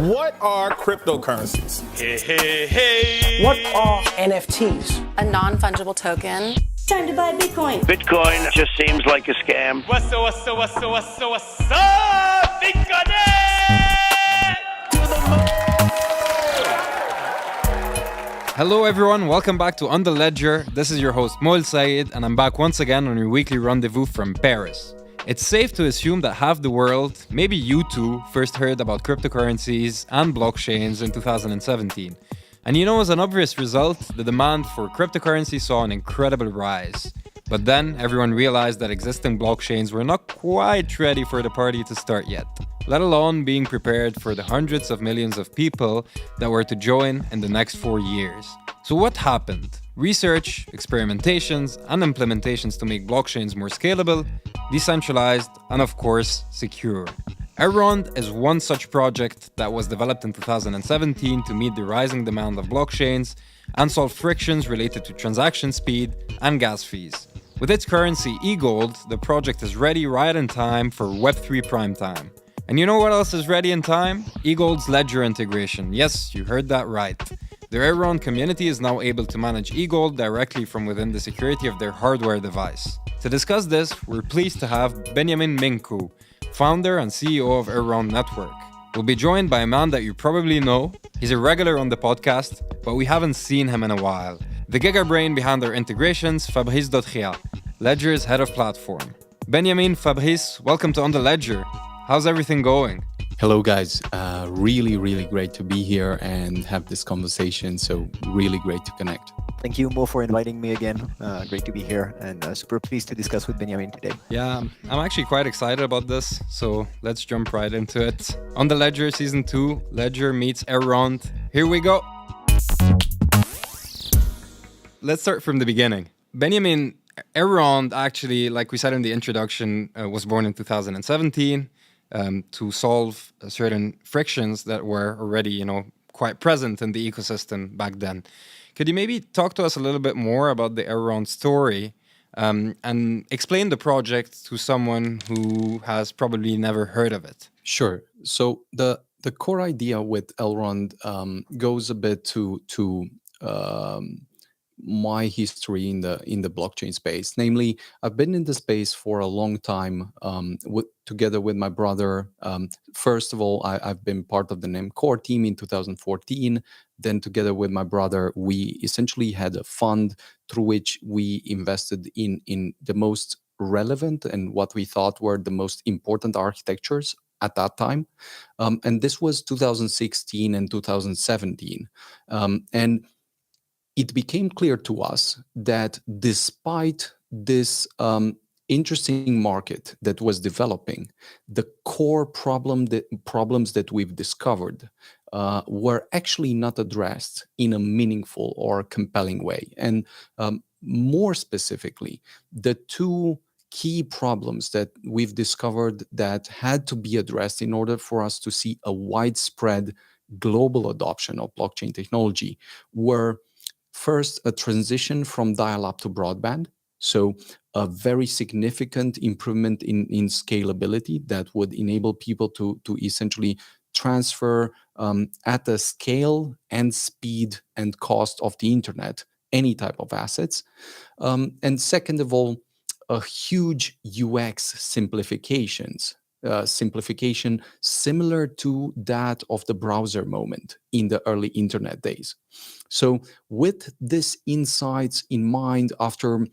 What are cryptocurrencies? Hey, hey, hey. What are NFTs? A non-fungible token. Time to buy Bitcoin. Bitcoin just seems like a scam. What's up? Bitcoin! Hello everyone, welcome back to On The Ledger. This is your host Moel Sayed, and I'm back once again on your weekly rendezvous from Paris. It's safe to assume that half the world, maybe you too, first heard about cryptocurrencies and blockchains in 2017. And as an obvious result, the demand for cryptocurrency saw an incredible rise. But then everyone realized that existing blockchains were not quite ready for the party to start yet, let alone being prepared for the hundreds of millions of people that were to join in the next 4 years. So what happened? Research, experimentations, and implementations to make blockchains more scalable, decentralized, and of course, secure. Elrond is one such project that was developed in 2017 to meet the rising demand of blockchains and solve frictions related to transaction speed and gas fees. With its currency, eGold, the project is ready right in time for Web3 prime time. And you know what else is ready in time? eGold's ledger integration. Yes, you heard that right. The Elrond community is now able to manage eGold directly from within the security of their hardware device. To discuss this, we're pleased to have Beniamin Mincu, founder and CEO of Elrond Network. We'll be joined by a man that you probably know. He's a regular on the podcast, but we haven't seen him in a while. The giga-brain behind our integrations, Fabrice Dotria, Ledger's head of platform. Beniamin, Fabrice, welcome to On The Ledger. How's everything going? Hello guys, really great to be here and have this conversation, so really great to connect. Thank you, Mo, for inviting me again. Great to be here and super pleased to discuss with Beniamin today. Yeah, I'm actually quite excited about this, so let's jump right into it. On The Ledger Season 2, Ledger meets Elrond. Here we go. Let's start from the beginning. Beniamin, Elrond actually, like we said in the introduction, was born in 2017. To solve certain frictions that were already, quite present in the ecosystem back then. Could you maybe talk to us a little bit more about the Elrond story and explain the project to someone who has probably never heard of it? Sure. So the core idea with Elrond goes a bit to my history in the blockchain space. Namely, I've been in the space for a long time together with my brother. First of all, I've been part of the NEM core team in 2014. Then together with my brother, we essentially had a fund through which we invested in the most relevant and what we thought were the most important architectures at that time. And this was 2016 and 2017. And it became clear to us that despite this interesting market that was developing, the core problems that we've discovered were actually not addressed in a meaningful or compelling way. And more specifically, the two key problems that we've discovered that had to be addressed in order for us to see a widespread global adoption of blockchain technology were first, a transition from dial-up to broadband. So a very significant improvement in scalability that would enable people to essentially transfer at the scale and speed and cost of the internet, any type of assets. And second of all, a huge UX simplification similar to that of the browser moment in the early internet days. So with this insights in mind, after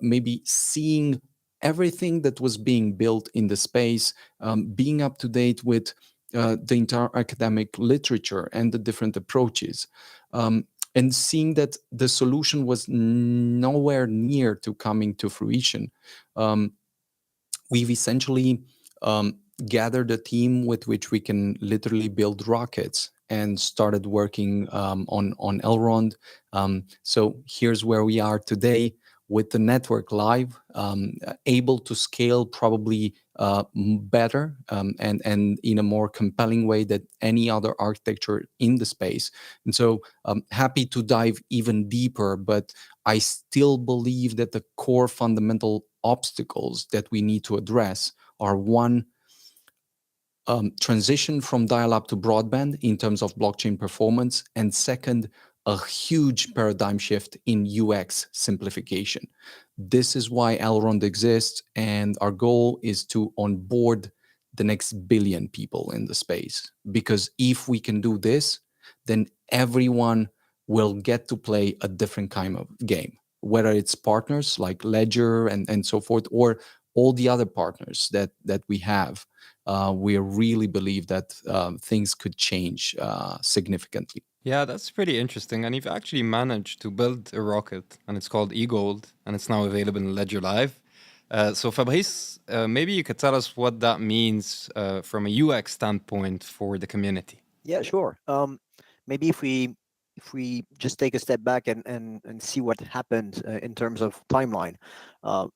maybe seeing everything that was being built in the space, being up to date with the entire academic literature and the different approaches, and seeing that the solution was nowhere near to coming to fruition, we've essentially gathered a team with which we can literally build rockets and started working on Elrond. So here's where we are today with the network live, able to scale probably better and in a more compelling way than any other architecture in the space. And so I'm happy to dive even deeper, but I still believe that the core fundamental obstacles that we need to address are, one, transition from dial-up to broadband in terms of blockchain performance, and second, a huge paradigm shift in UX simplification. This is why Elrond exists, and our goal is to onboard the next billion people in the space. Because if we can do this, then everyone will get to play a different kind of game, whether it's partners like Ledger and so forth, or all the other partners that we have. We really believe that things could change significantly. Yeah, that's pretty interesting. And you've actually managed to build a rocket, and it's called eGold, and it's now available in Ledger Live. So, Fabrice, maybe you could tell us what that means from a UX standpoint for the community. Yeah, sure. Maybe if we just take a step back and see what happened in terms of timeline. Uh,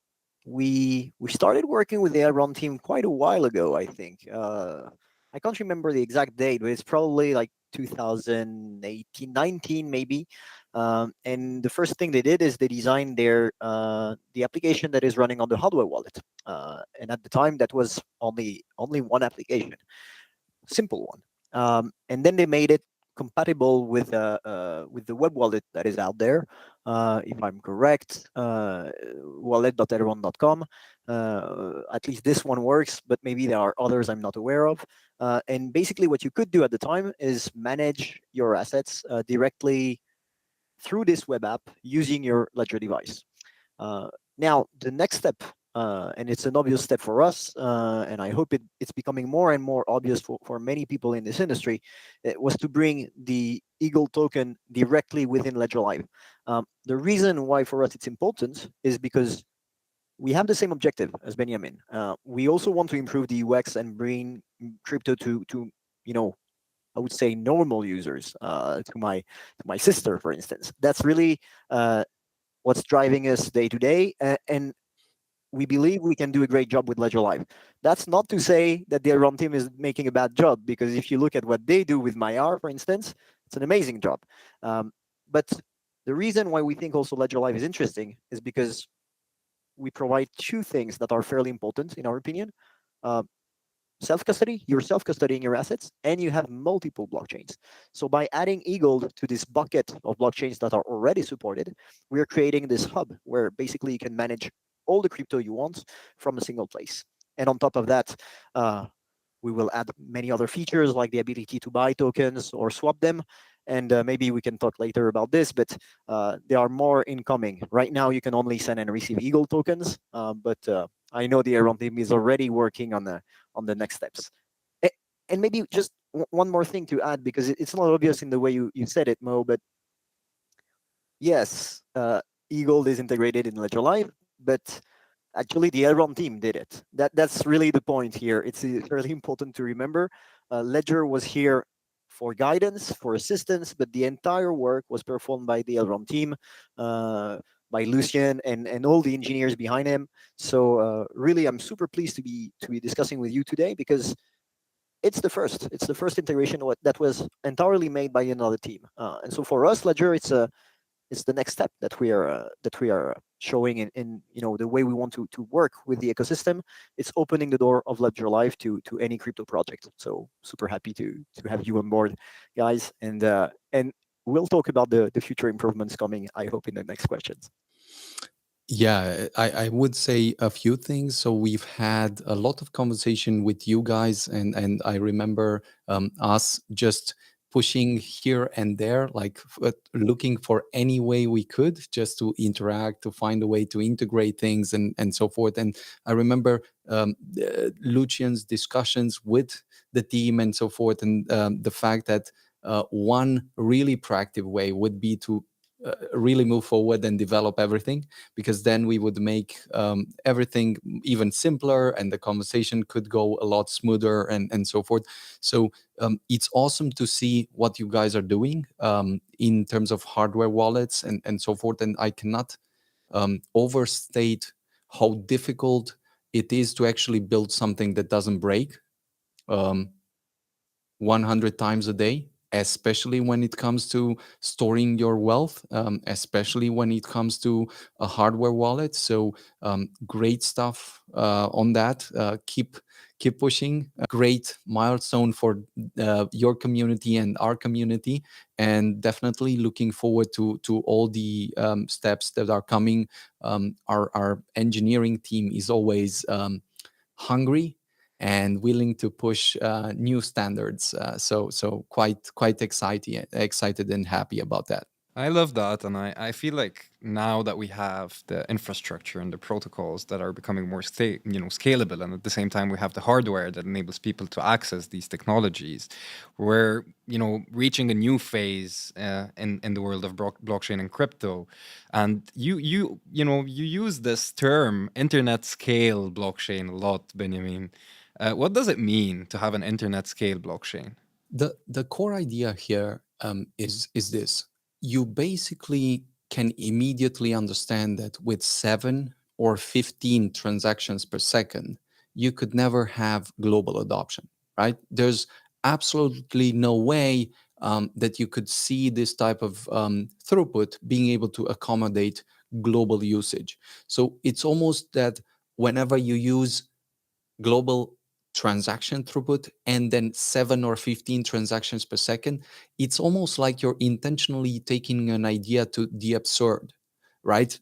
we started working with the Elrond team quite a while ago, I think. I can't remember the exact date, but it's probably like 2018, 19 maybe. And the first thing they did is they designed the application that is running on the hardware wallet. And at the time, that was only one application, simple one. And then they made it compatible with the web wallet that is out there. If I'm correct, wallet.elrond.com. At least this one works, but maybe there are others I'm not aware of. And basically, what you could do at the time is manage your assets directly through this web app using your Ledger device. Now, the next step, and it's an obvious step for us, and I hope it's becoming more and more obvious for many people in this industry, it was to bring the Eagle token directly within Ledger Live. The reason why for us it's important is because we have the same objective as Beniamin. We also want to improve the UX and bring crypto to I would say normal users, to my sister, for instance. That's really what's driving us day to day, and we believe we can do a great job with Ledger Live. That's not to say that the Elrond team is making a bad job, because if you look at what they do with Myar, for instance, it's an amazing job. But the reason why we think also Ledger Live is interesting is because we provide two things that are fairly important, in our opinion. Self-custody, you're self-custodying your assets, and you have multiple blockchains. So by adding eGold to this bucket of blockchains that are already supported, we are creating this hub where basically you can manage all the crypto you want from a single place. And on top of that, we will add many other features like the ability to buy tokens or swap them. And maybe we can talk later about this, but there are more incoming. Right now, you can only send and receive eGold tokens, but I know the Elrond team is already working on the next steps. And maybe just one more thing to add, because it's not obvious in the way you said it, Mo, but yes, eGold is integrated in Ledger Live, but actually the Elrond team did it. That's really the point here. It's really important to remember. Ledger was here for guidance, for assistance, but the entire work was performed by the Elrond team, by Lucien and all the engineers behind him. So really, I'm super pleased to be discussing with you today, because it's the first integration that was entirely made by another team. And so for us, Ledger, it's the next step that we are showing in the way we want to work with the ecosystem. It's opening the door of Ledger Live to any crypto project. So super happy to have you on board, guys, and we'll talk about the future improvements coming, I hope, in the next questions. Yeah, I would say a few things. So we've had a lot of conversation with you guys, and I remember us just pushing here and there, like looking for any way we could just to interact, to find a way to integrate things and so forth. And I remember Lucian's discussions with the team and so forth, and the fact that one really proactive way would be to really move forward and develop everything, because then we would make everything even simpler and the conversation could go a lot smoother and so forth. So it's awesome to see what you guys are doing in terms of hardware wallets and so forth. And I cannot overstate how difficult it is to actually build something that doesn't break 100 times a day, especially when it comes to storing your wealth, especially when it comes to a hardware wallet. So great stuff on that. keep pushing. A great milestone for your community and our community, and definitely looking forward to all the steps that are coming. Our engineering team is always hungry and willing to push new standards. So quite excited and happy about that. I love that, and I feel like now that we have the infrastructure and the protocols that are becoming more scalable, and at the same time we have the hardware that enables people to access these technologies, we're reaching a new phase in the world of blockchain and crypto. And you use this term internet scale blockchain a lot, Benjamin. What does it mean to have an internet scale blockchain? The core idea here is this: you basically can immediately understand that with 7 or 15 transactions per second, you could never have global adoption, right? There's absolutely no way that you could see this type of throughput being able to accommodate global usage. So it's almost that whenever you use global transaction throughput and then 7 or 15 transactions per second, it's almost like you're intentionally taking an idea to the absurd, right?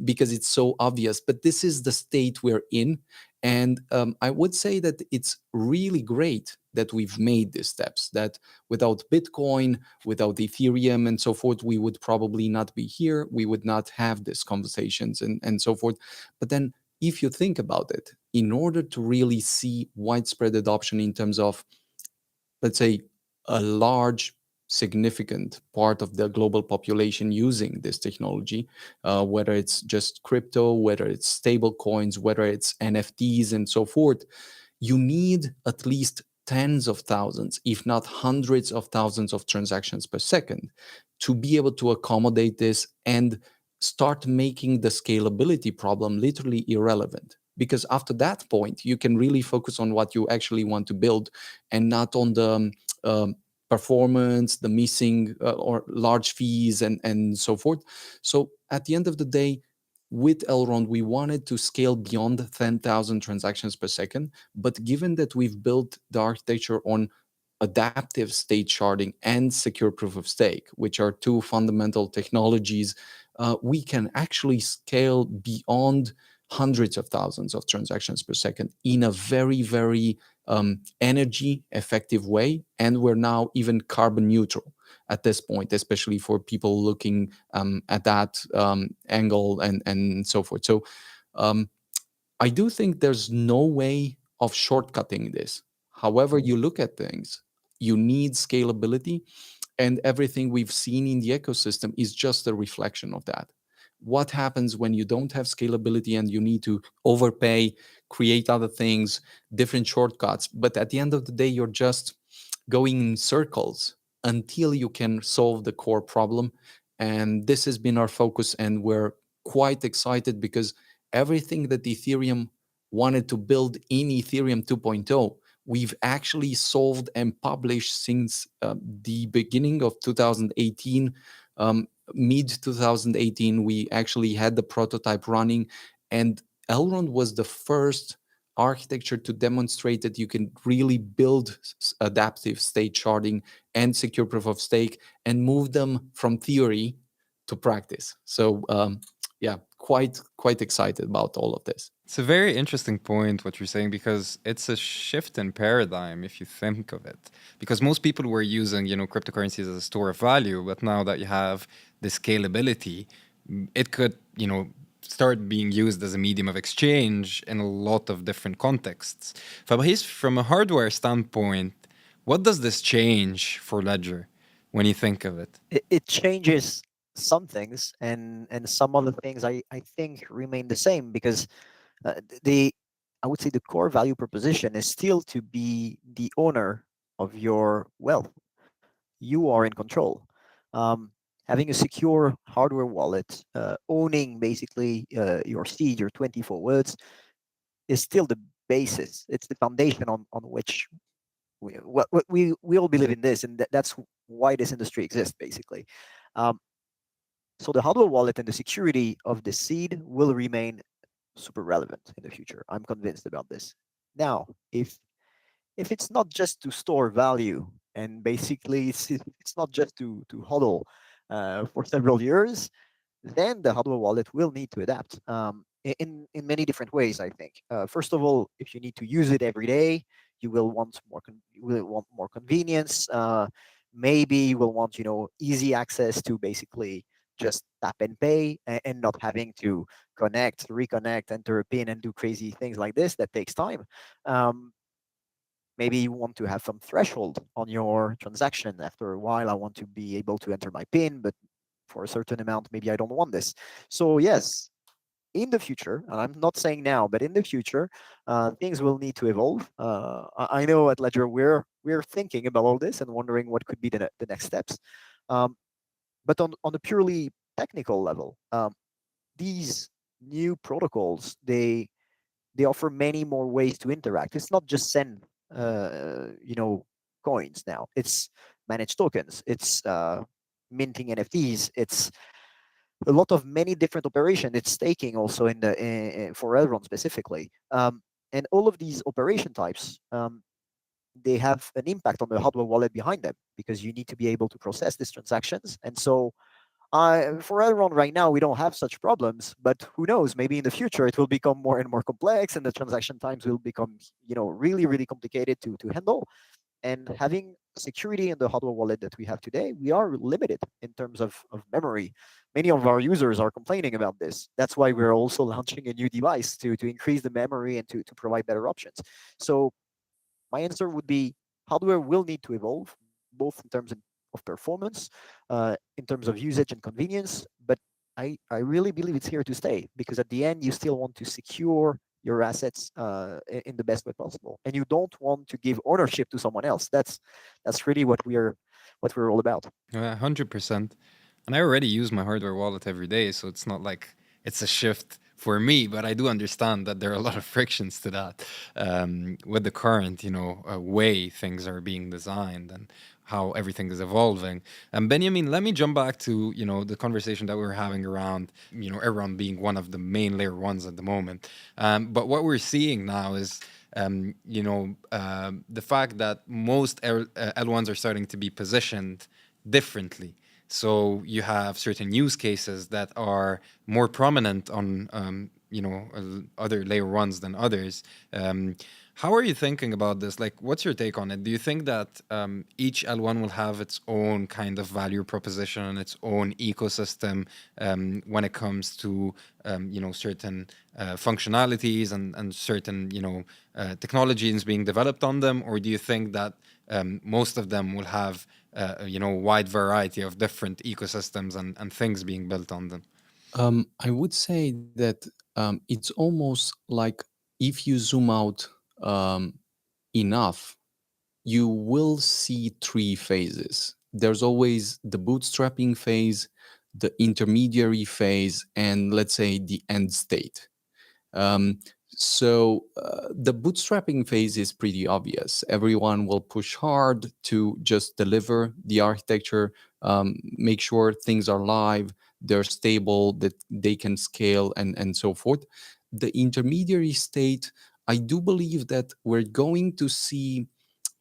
Because it's so obvious. But this is the state we're in. And I would say that it's really great that we've made these steps, that without Bitcoin, without Ethereum and so forth, we would probably not be here. We would not have these conversations and so forth. But then if you think about it, in order to really see widespread adoption in terms of, let's say, a large, significant part of the global population using this technology, whether it's just crypto, whether it's stable coins, whether it's NFTs and so forth, you need at least tens of thousands, if not hundreds of thousands of transactions per second to be able to accommodate this and start making the scalability problem literally irrelevant. Because after that point, you can really focus on what you actually want to build and not on the performance, the missing or large fees and so forth. So at the end of the day, with Elrond, we wanted to scale beyond 10,000 transactions per second. But given that we've built the architecture on adaptive state sharding and secure proof of stake, which are two fundamental technologies, we can actually scale beyond hundreds of thousands of transactions per second in a very, very energy effective way. And we're now even carbon neutral at this point, especially for people looking at that angle and so forth. So I do think there's no way of shortcutting this. However you look at things, you need scalability, and everything we've seen in the ecosystem is just a reflection of that. What happens when you don't have scalability and you need to overpay, create other things, different shortcuts, but at the end of the day, you're just going in circles until you can solve the core problem. And this has been our focus, and we're quite excited because everything that Ethereum wanted to build in Ethereum 2.0, we've actually solved and published since the beginning of 2018. Mid 2018, we actually had the prototype running, and Elrond was the first architecture to demonstrate that you can really build adaptive state sharding and secure proof of stake and move them from theory to practice. So yeah, quite excited about all of this. It's a very interesting point what you're saying, because it's a shift in paradigm if you think of it. Because most people were using, cryptocurrencies as a store of value, but now that you have the scalability, it could, start being used as a medium of exchange in a lot of different contexts. Fabrice, from a hardware standpoint, what does this change for Ledger when you think of it? It changes some things, and some other things I think remain the same, because the I would say the core value proposition is still to be the owner of your wealth. You are in control. Having a secure hardware wallet, owning basically your seed, your 24 words, is still the basis. It's the foundation on which we all believe in this, and that's why this industry exists, basically. Um, so the hardware wallet and the security of the seed will remain super relevant in the future. I'm convinced about this. Now, if it's not just to store value, and basically it's not just to hodl for several years, then the hardware wallet will need to adapt in many different ways. I think. First of all, if you need to use it every day, you will want you will want more convenience. Maybe you will want easy access to basically just tap and pay, and not having to connect, reconnect, enter a pin, and do crazy things like this. That takes time. Um, Maybe you want to have some threshold on your transaction. After a while, I want to be able to enter my pin, but for a certain amount, maybe I don't want this. So yes, in the future, and I'm not saying now, but in the future, things will need to evolve. I know at Ledger we're thinking about all this and wondering what could be the next steps. Um, but on a purely technical level, these new protocols, they offer many more ways to interact. It's not just send, coins now. It's manage tokens. It's minting NFTs. It's a lot of many different operations. It's staking also for Elrond specifically. And all of these operation types, they have an impact on the hardware wallet behind them because you need to be able to process these transactions. And so for Elrond right now, we don't have such problems, but who knows? Maybe in the future it will become more and more complex, and the transaction times will become, really, really complicated to handle. And having security in the hardware wallet that we have today, we are limited in terms of memory. Many of our users are complaining about this. That's why we're also launching a new device to increase the memory and to provide better options. So my answer would be hardware will need to evolve, both in terms of performance, in terms of usage and convenience. But I really believe it's here to stay because at the end, you still want to secure your assets in the best way possible, and you don't want to give ownership to someone else. That's really what we're all about. 100%. And I already use my hardware wallet every day, so it's not like it's a shift for me, but I do understand that there are a lot of frictions to that with the current, way things are being designed and how everything is evolving. And Benjamin, let me jump back to, the conversation that we were having around, Elrond being one of the main layer ones at the moment. But what we're seeing now is the fact that most L1s are starting to be positioned differently. So you have certain use cases that are more prominent on, other layer ones than others. How are you thinking about this? Like, what's your take on it? Do you think that each L1 will have its own kind of value proposition and its own ecosystem when it comes to, certain functionalities and certain, technologies being developed on them? Or do you think that most of them will have wide variety of different ecosystems and things being built on them? I would say that it's almost like if you zoom out enough, you will see three phases. There's always the bootstrapping phase, the intermediary phase, and let's say the end state. The bootstrapping phase is pretty obvious. Everyone will push hard to just deliver the architecture, make sure things are live, they're stable, that they can scale, and so forth. The intermediary state, I do believe that we're going to see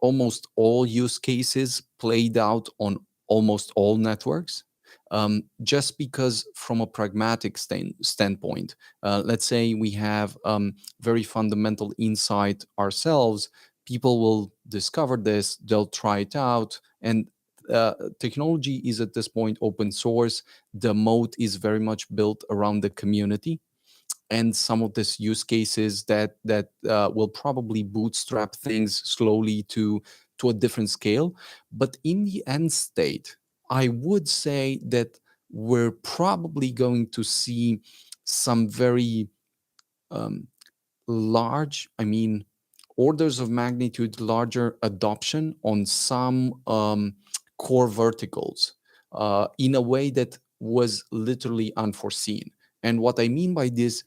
almost all use cases played out on almost all networks. Just because from a pragmatic standpoint, let's say we have very fundamental insight ourselves, people will discover this, they'll try it out, and technology is at this point open source. The moat is very much built around the community, and some of these use cases that will probably bootstrap things slowly to a different scale. But in the end state, I would say that we're probably going to see some very large, I mean, orders of magnitude larger adoption on some core verticals in a way that was literally unforeseen. And what I mean by this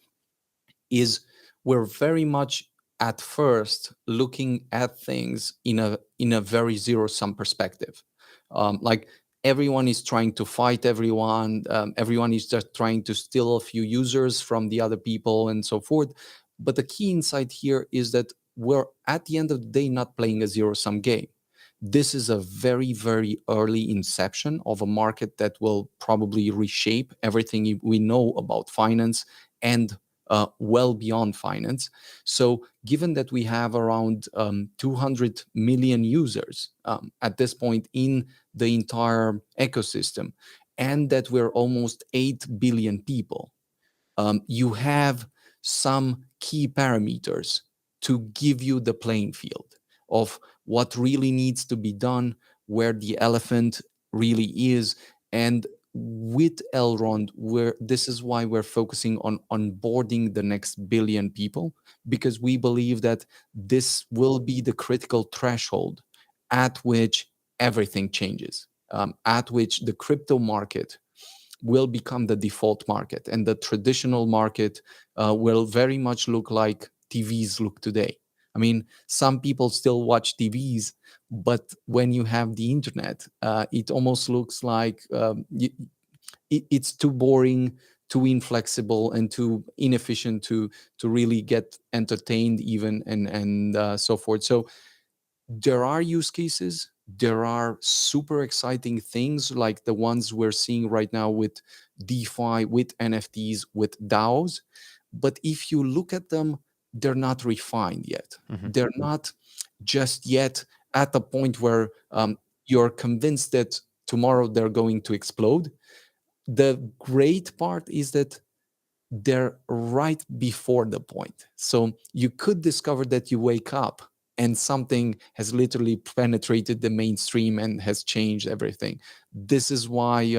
is we're very much at first looking at things in a very zero sum perspective. Like everyone is trying to fight everyone. Everyone is just trying to steal a few users from the other people and so forth. But the key insight here is that we're at the end of the day not playing a zero-sum game. This is a very, very early inception of a market that will probably reshape everything we know about finance and well beyond finance. So, given that we have around 200 million users at this point in the entire ecosystem, and that we're almost 8 billion people, you have some key parameters to give you the playing field of what really needs to be done, where the elephant really is. And with Elrond, this is why we're focusing on onboarding the next billion people, because we believe that this will be the critical threshold at which everything changes, at which the crypto market will become the default market, and the traditional market will very much look like TVs look today. I mean, some people still watch TVs, but when you have the internet, it almost looks like it's too boring, too inflexible, and too inefficient to really get entertained, even, and so forth. So there are use cases. There are super exciting things like the ones we're seeing right now with DeFi, with NFTs, with DAOs. But if you look at them, they're not refined yet. They're not just yet at the point where you're convinced that tomorrow they're going to explode. The great part is that they're right before the point. So you could discover that you wake up and something has literally penetrated the mainstream and has changed everything. This is why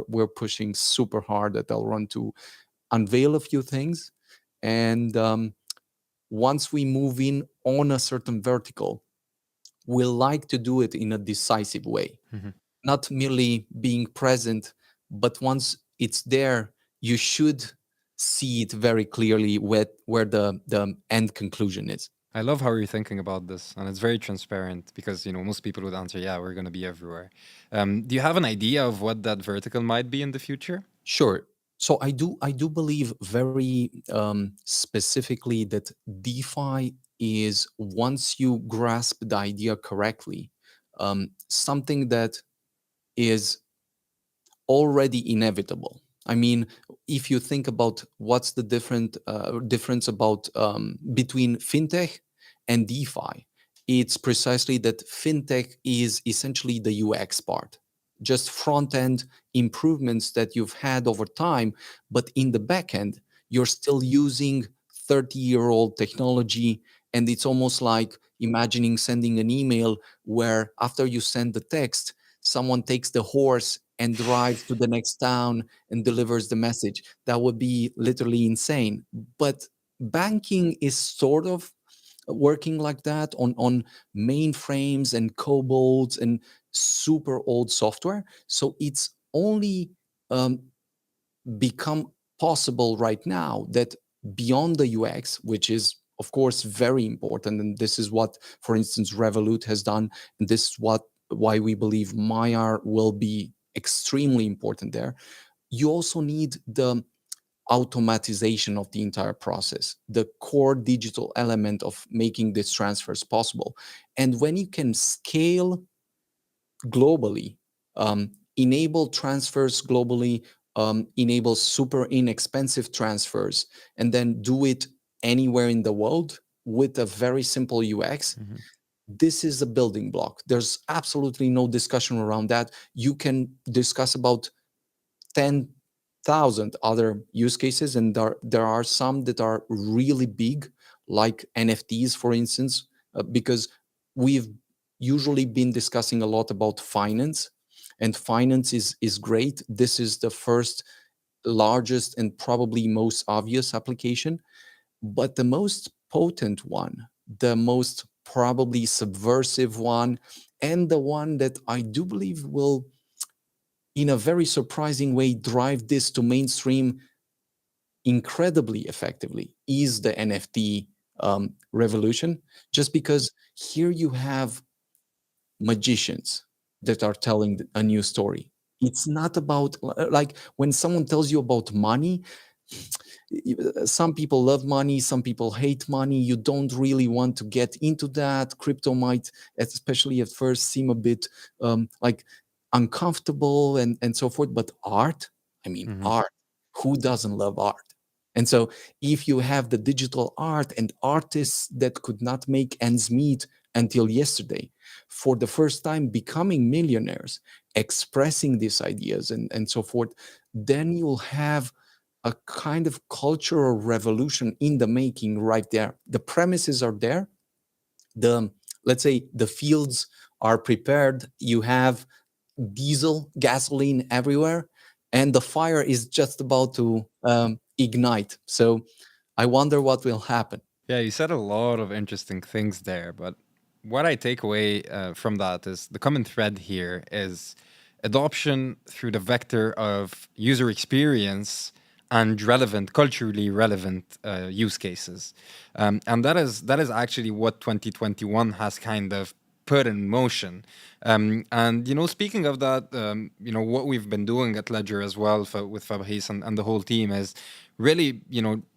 we're pushing super hard at Elrond to unveil a few things. And once we move in on a certain vertical, we like to do it in a decisive way, not merely being present, but once it's there, you should see it very clearly where the end conclusion is. I love how you're thinking about this, and it's very transparent because most people would answer, "Yeah, we're going to be everywhere." Do you have an idea of what that vertical might be in the future? Sure. So I do believe very specifically that DeFi is, once you grasp the idea correctly, something that is already inevitable. I mean, if you think about what's the difference about between fintech and DeFi, it's precisely that fintech is essentially the UX part, just front end improvements that you've had over time, but in the back end, you're still using 30-year-old technology. And it's almost like imagining sending an email where after you send the text, someone takes the horse and drives to the next town and delivers the message. That would be literally insane. But banking is sort of working like that on mainframes and COBOLs and super old software. So it's only um, become possible right now that beyond the UX, which is of course very important, and this is what, for instance, Revolut has done, and this is why we believe Maiar will be extremely important there. You also need the automatization of the entire process, the core digital element of making these transfers possible. And when you can scale globally, enable transfers globally, enable super inexpensive transfers, and then do it anywhere in the world with a very simple UX. This is a building block. There's absolutely no discussion around that. You can discuss about 10,000 other use cases, and there are some that are really big, like NFTs, for instance, because we've usually been discussing a lot about finance, and finance is great. This is the first, largest, and probably most obvious application, but the most potent one, the most probably subversive one, and the one that I do believe will, in a very surprising way, drive this to mainstream incredibly effectively, is the NFT revolution. Just because here you have magicians that are telling a new story. It's not about, like, when someone tells you about money, some people love money, some people hate money. You don't really want to get into that. Crypto might, especially at first, seem a bit like uncomfortable and so forth. But art, I mean, art, who doesn't love art? And so if you have the digital art and artists that could not make ends meet until yesterday, for the first time becoming millionaires, expressing these ideas and so forth, then you'll have a kind of cultural revolution in the making right there. The premises are there. Let's say the fields are prepared. You have diesel, gasoline everywhere, and the fire is just about to ignite. So I wonder what will happen. Yeah, you said a lot of interesting things there, but what I take away from that is the common thread here is adoption through the vector of user experience and relevant, culturally relevant use cases, and that is actually what 2021 has kind of put in motion. And speaking of that, what we've been doing at Ledger as well with Fabrice and the whole team is really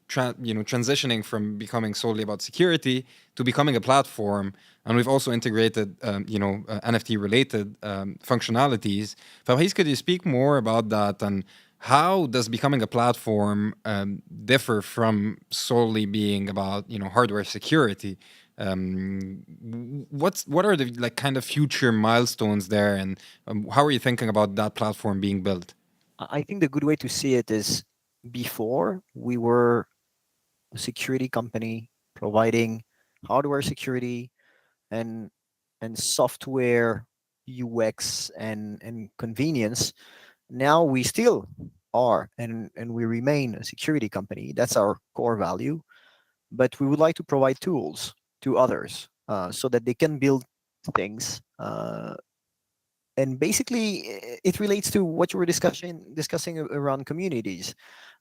transitioning from becoming solely about security to becoming a platform. And we've also integrated NFT related functionalities. Fabrice, could you speak more about that, and how does becoming a platform differ from solely being about hardware security? What are the kind of future milestones there, and how are you thinking about that platform being built? I think the good way to see it is, before we were a security company providing hardware security and software UX and convenience. Now we still are, and we remain a security company. That's our core value. But we would like to provide tools to others so that they can build things. And basically, it relates to what you were discussing around communities.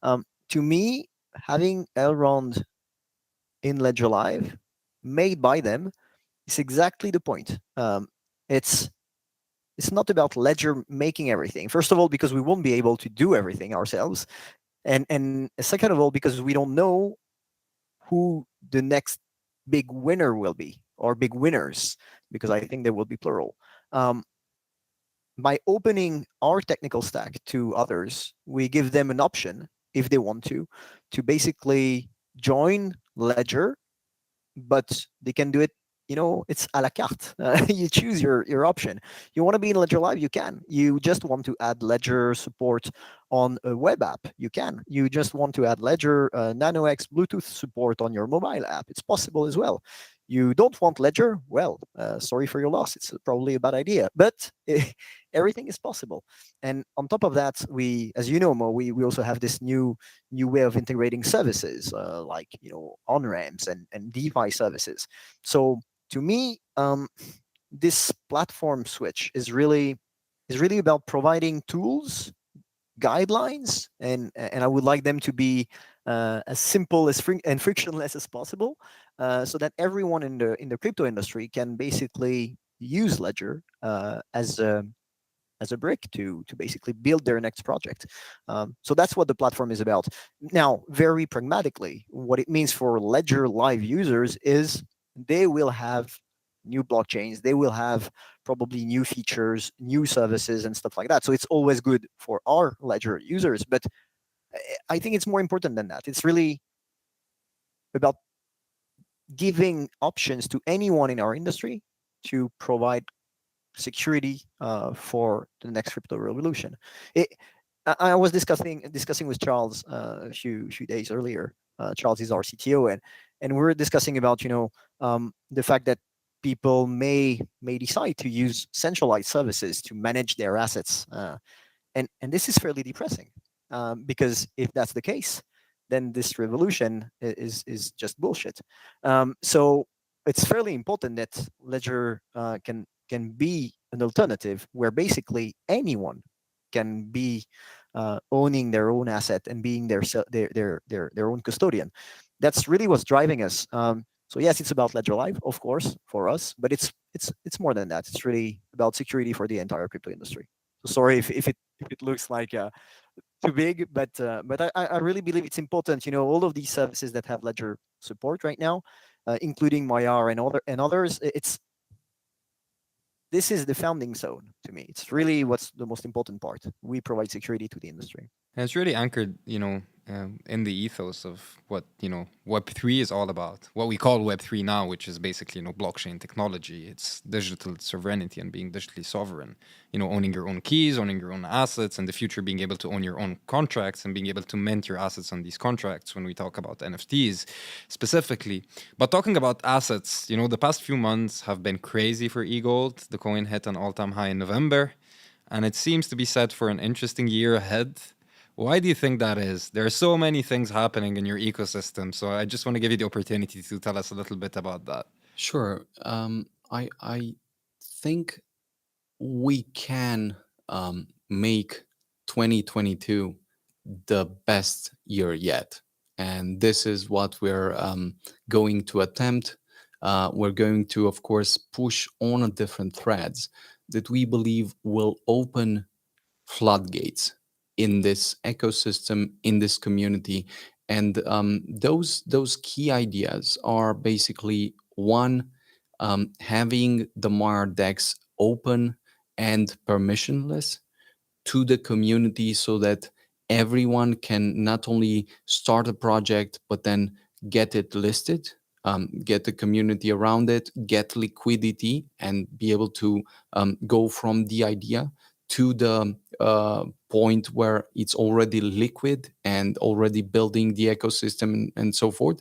To me, having Elrond in Ledger Live, made by them, is exactly the point. It's not about Ledger making everything. First of all, because we won't be able to do everything ourselves, and second of all, because we don't know who the next big winner will be, or big winners, because I think there will be plural. By opening our technical stack to others, we give them an option, if they want to basically join Ledger, but they can do it. It's a la carte. You choose your option. You want to be in Ledger Live, you can. You just want to add Ledger support on a web app, you can. You just want to add Ledger NanoX Bluetooth support on your mobile app, it's possible as well. You don't want Ledger? Well, sorry for your loss. It's probably a bad idea, but everything is possible. And on top of that, we, as you know, Mo, we also have this new way of integrating services, like on ramps and DeFi services. So to me, this platform switch is really about providing tools, guidelines, and I would like them to be as simple and frictionless as possible, so that everyone in the crypto industry can basically use Ledger as a brick to basically build their next project. So that's what the platform is about. Now, very pragmatically, what it means for Ledger Live users is they will have new blockchains, they will have probably new features, new services, and stuff like that. So it's always good for our Ledger users, but I think it's more important than that. It's really about giving options to anyone in our industry to provide security for the next crypto revolution. I was discussing with Charles a few days earlier. Charles is our CTO, and we were discussing about the fact that people may decide to use centralized services to manage their assets, and this is fairly depressing, because if that's the case, then this revolution is just bullshit. So it's fairly important that Ledger can be an alternative where basically anyone can be owning their own asset and being their own custodian. That's really what's driving us. So yes, it's about Ledger Live, of course, for us, but it's more than that. It's really about security for the entire crypto industry. Sorry if it looks like too big, but I really believe it's important. All of these services that have Ledger support right now, including Mayar and others, this is the founding zone to me. It's really what's the most important part. We provide security to the industry. And it's really anchored, in the ethos of what, Web3 is all about. What we call Web3 now, which is basically, blockchain technology. It's digital sovereignty and being digitally sovereign. Owning your own keys, owning your own assets, and the future being able to own your own contracts and being able to mint your assets on these contracts when we talk about NFTs specifically. But talking about assets, the past few months have been crazy for eGold. The coin hit an all-time high in November, and it seems to be set for an interesting year ahead. Why do you think that is? There are so many things happening in your ecosystem, so I just want to give you the opportunity to tell us a little bit about that. Sure. I think we can make 2022 the best year yet, and this is what we're going to attempt. We're going to, of course, push on different threads that we believe will open floodgates in this ecosystem, in this community. And those key ideas are basically one, having the Mar decks open and permissionless to the community so that everyone can not only start a project but then get it listed, get the community around it, get liquidity, and be able to go from the idea to the point where it's already liquid and already building the ecosystem and so forth.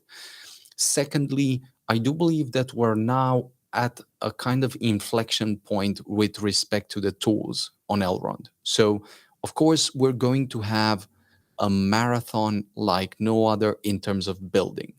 Secondly, I do believe that we're now at a kind of inflection point with respect to the tools on Elrond. So, of course, we're going to have a marathon like no other in terms of building.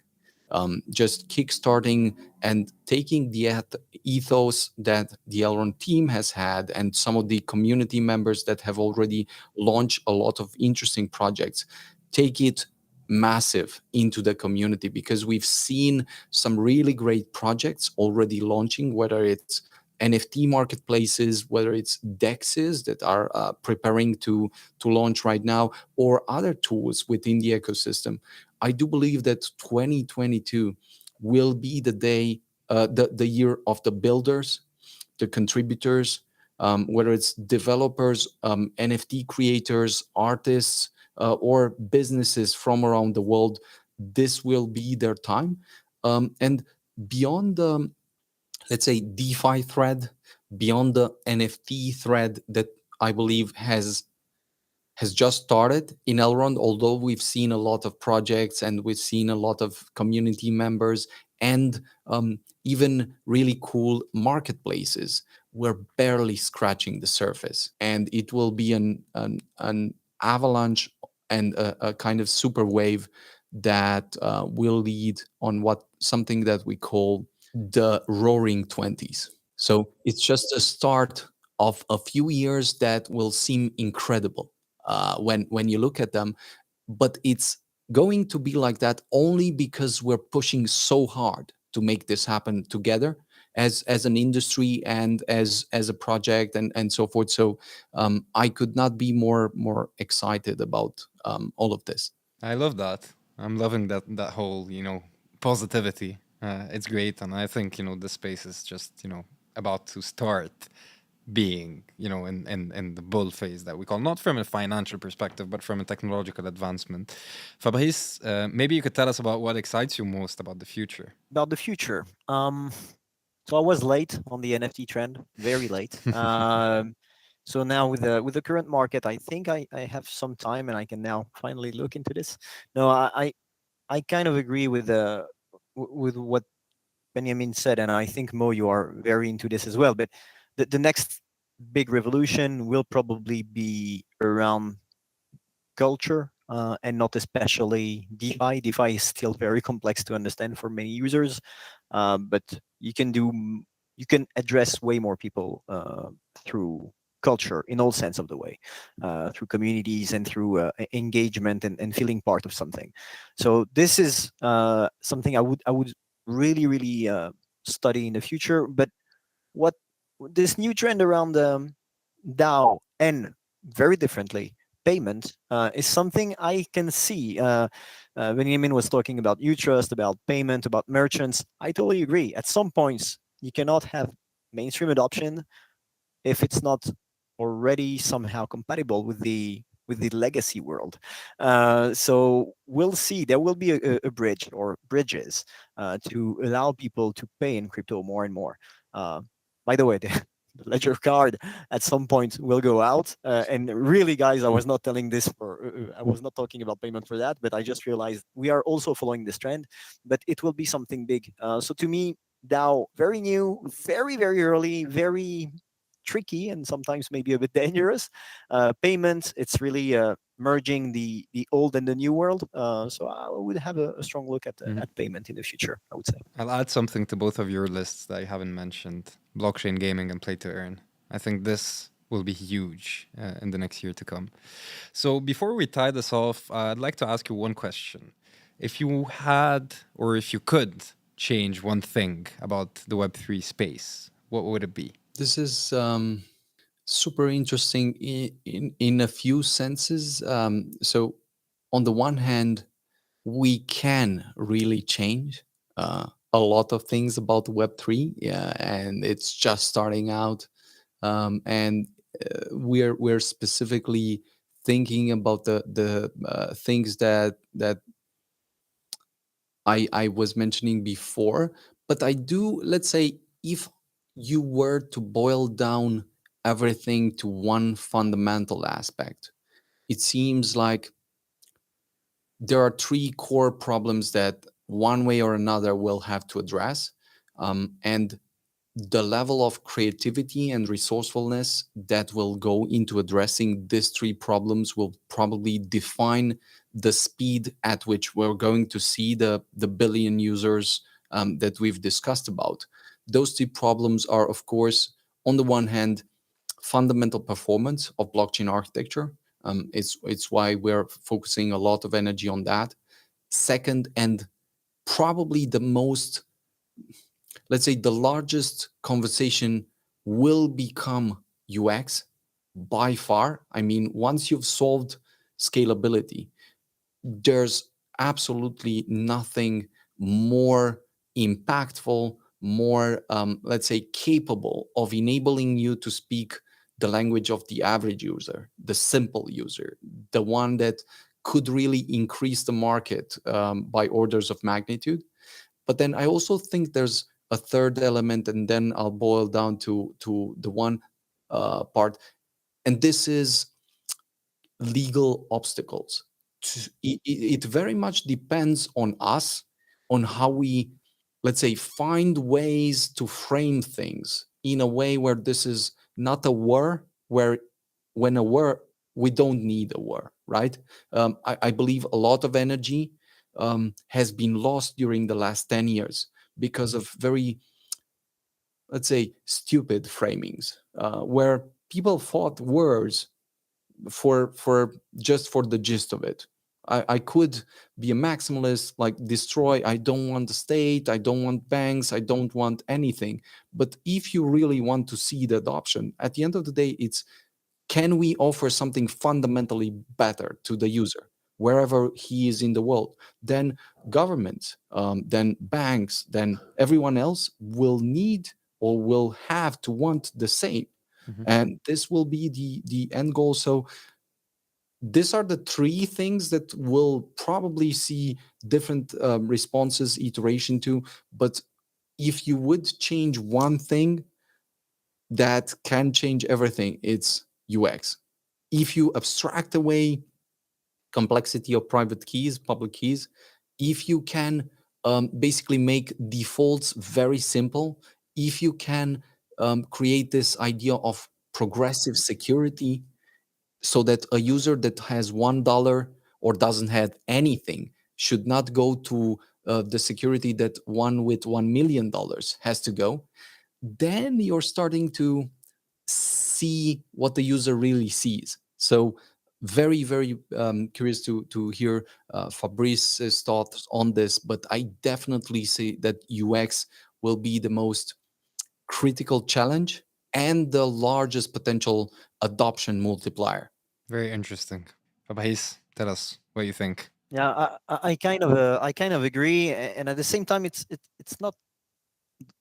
Just kickstarting and taking the ethos that the Elrond team has had and some of the community members that have already launched a lot of interesting projects, take it massive into the community, because we've seen some really great projects already launching, whether it's NFT marketplaces, whether it's dexes that are preparing to launch right now, or other tools within the ecosystem. I do believe that 2022 will be the day, the year of the builders, the contributors, whether it's developers, NFT creators, artists, or businesses from around the world. This will be their time. And beyond the, let's say, DeFi thread, beyond the NFT thread that I believe has just started in Elrond, although we've seen a lot of projects and we've seen a lot of community members and even really cool marketplaces. We're barely scratching the surface, and it will be an avalanche and a kind of super wave that will lead on something that we call the Roaring 20s. So it's just a start of a few years that will seem incredible when you look at them, but it's going to be like that only because we're pushing so hard to make this happen together as an industry and as a project and so forth. So I could not be more excited about all of this. I love that. I'm loving that whole, positivity. It's great, and I think the space is just about to start being in the bull phase that we call, not from a financial perspective but from a technological advancement. Fabrice, maybe you could tell us about what excites you most about the future. About the future, so I was late on the NFT trend, very late. So now with the current market, I think I have some time and I can now finally look into this. No, I kind of agree with what Beniamin said, and I think Mo, you are very into this as well. But the next big revolution will probably be around culture, and not especially DeFi. DeFi is still very complex to understand for many users, but you can address way more people through culture in all sense of the way, through communities and through engagement and feeling part of something. So this is something I would really study in the future. But what this new trend around DAO And very differently, payment is something I can see. Beniamin was talking about trust, about payment, about merchants. I totally agree. At some points, you cannot have mainstream adoption if it's not already somehow compatible with the legacy world. So we'll see. There will be a bridge or bridges to allow people to pay in crypto more and more. Uh, by the way, the ledger card at some point will go out. And really, guys, I was not telling this for. I was not talking about payment for that, but I just realized we are also following this trend. But it will be something big. So to me, DAO very new, very early, very tricky, and sometimes maybe a bit dangerous. Payments, it's really merging the old and the new world. So I would have a strong look at payment in the future, I would say. I'll add something to both of your lists that I haven't mentioned: blockchain gaming and play to earn. I think this will be huge in the next year to come. So before we tie this off, I'd like to ask you one question. If you had, or if you could, change one thing about the Web3 space, what would it be? This is super interesting in a few senses. So, on the one hand, we can really change a lot of things about Web3, yeah, and it's just starting out. And we're specifically thinking about the things that I was mentioning before. But I do, let's say, if you were to boil down everything to one fundamental aspect, it seems like there are three core problems that one way or another will have to address. And the level of creativity and resourcefulness that will go into addressing these three problems will probably define the speed at which we're going to see the billion users that we've discussed about. Those three problems are, of course, on the one hand, fundamental performance of blockchain architecture. It's why we're focusing a lot of energy on that. Second, and probably the most, let's say, the largest conversation will become UX by far. I mean, once you've solved scalability, there's absolutely nothing more impactful, more, let's say, capable of enabling you to speak the language of the average user, the simple user, the one that could really increase the market by orders of magnitude. But then I also think there's a third element, and then I'll boil down to the one part, and this is legal obstacles. It very much depends on us, on how we, let's say, find ways to frame things in a way where this is not a war, where when a war, we don't need a war, right? I believe a lot of energy has been lost during the last 10 years because of very, let's say, stupid framings, where people fought wars for just for the gist of it. I could be a maximalist, like destroy. I don't want the state. I don't want banks. I don't want anything. But if you really want to see the adoption, at the end of the day, it's, can we offer something fundamentally better to the user wherever he is in the world? Then governments, then banks, then everyone else will need or will have to want the same. And this will be the end goal. So these are the three things that will probably see different responses, iteration to. But if you would change one thing that can change everything, it's UX. If you abstract away complexity of private keys, public keys, if you can basically make defaults very simple, if you can create this idea of progressive security, so that a user that has $1 or doesn't have anything should not go to the security that one with $1 million has to go, then you're starting to see what the user really sees. So very curious to hear Fabrice's thoughts on this, but I definitely see that UX will be the most critical challenge and the largest potential adoption multiplier. Very interesting. Fabahis, tell us what you think. Yeah, I kind of agree, and at the same time, it's not.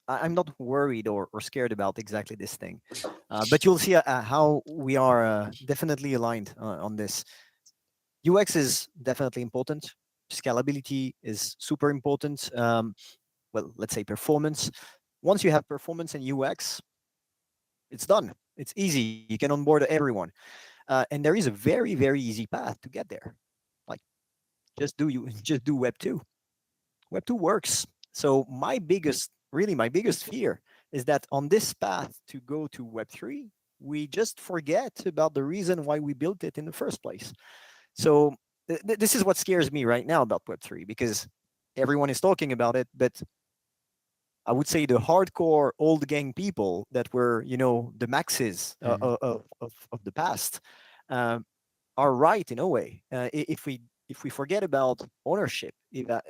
I'm not worried or scared about exactly this thing, but you'll see how we are definitely aligned on this. UX is definitely important. Scalability is super important. Well, let's say performance. Once you have performance in UX, it's done. It's easy. You can onboard everyone, and there is a very very easy path to get there. Like just do Web two. Web two works. So my biggest fear is that on this path to go to Web three, we just forget about the reason why we built it in the first place. So this is what scares me right now about Web three, because everyone is talking about it, but I would say the hardcore old gang people that were, the maxes of the past, um, are right in a way. If we forget about ownership,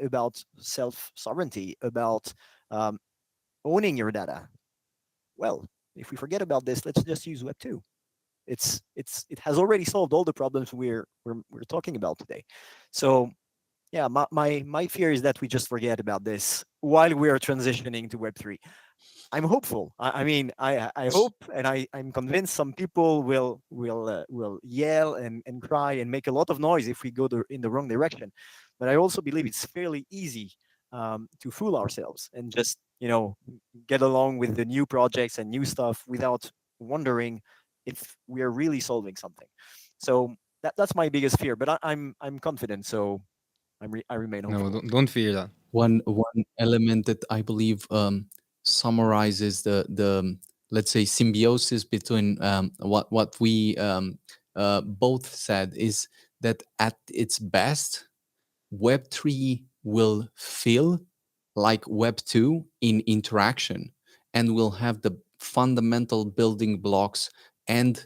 about self sovereignty, about um, owning your data, well, if we forget about this, let's just use Web two. It has already solved all the problems we're talking about today. So yeah, my fear is that we just forget about this while we are transitioning to Web three. I'm hopeful. I mean, I hope, and I'm convinced some people will yell and cry and make a lot of noise if we go in the wrong direction. But I also believe it's fairly easy to fool ourselves and just get along with the new projects and new stuff without wondering if we are really solving something. So that's my biggest fear. But I'm confident. So I remain No, hopeful. don't fear that. One element that I believe summarizes the let's say symbiosis between what we both said is that at its best, Web3 will feel like Web2 in interaction and will have the fundamental building blocks and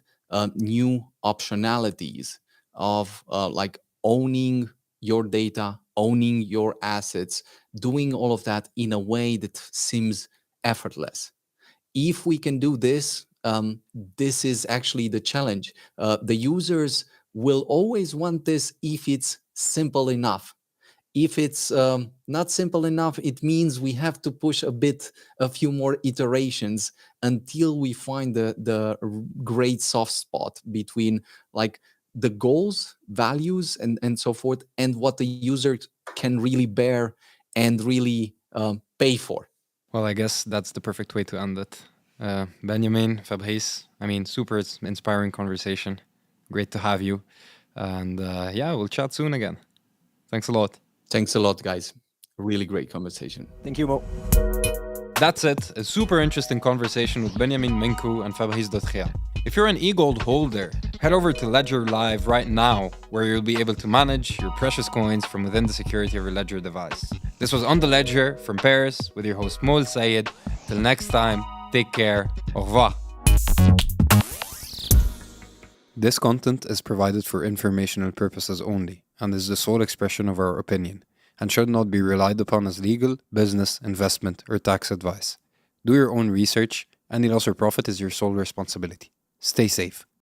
new optionalities of like owning your data, owning your assets, doing all of that in a way that seems effortless. If we can do this, this is actually the challenge. The users will always want this if it's simple enough. If it's not simple enough, it means we have to push a few more iterations until we find the great soft spot between like the goals, values, and so forth, and what the user can really bear and really pay for. Well, I guess that's the perfect way to end it. Benjamin, Fabrice, I mean, super inspiring conversation. Great to have you. And yeah, we'll chat soon again. Thanks a lot. Thanks a lot, guys. Really great conversation. Thank you, Mo. That's it. A super interesting conversation with Beniamin Mincu and Fabrice Dotria. If you're an eGold holder, head over to Ledger Live right now, where you'll be able to manage your precious coins from within the security of your Ledger device. This was On the Ledger from Paris with your host Moul Sayed. Till next time, take care. Au revoir. This content is provided for informational purposes only and is the sole expression of our opinion and should not be relied upon as legal, business, investment, or tax advice. Do your own research. Any loss or profit is your sole responsibility. Stay safe.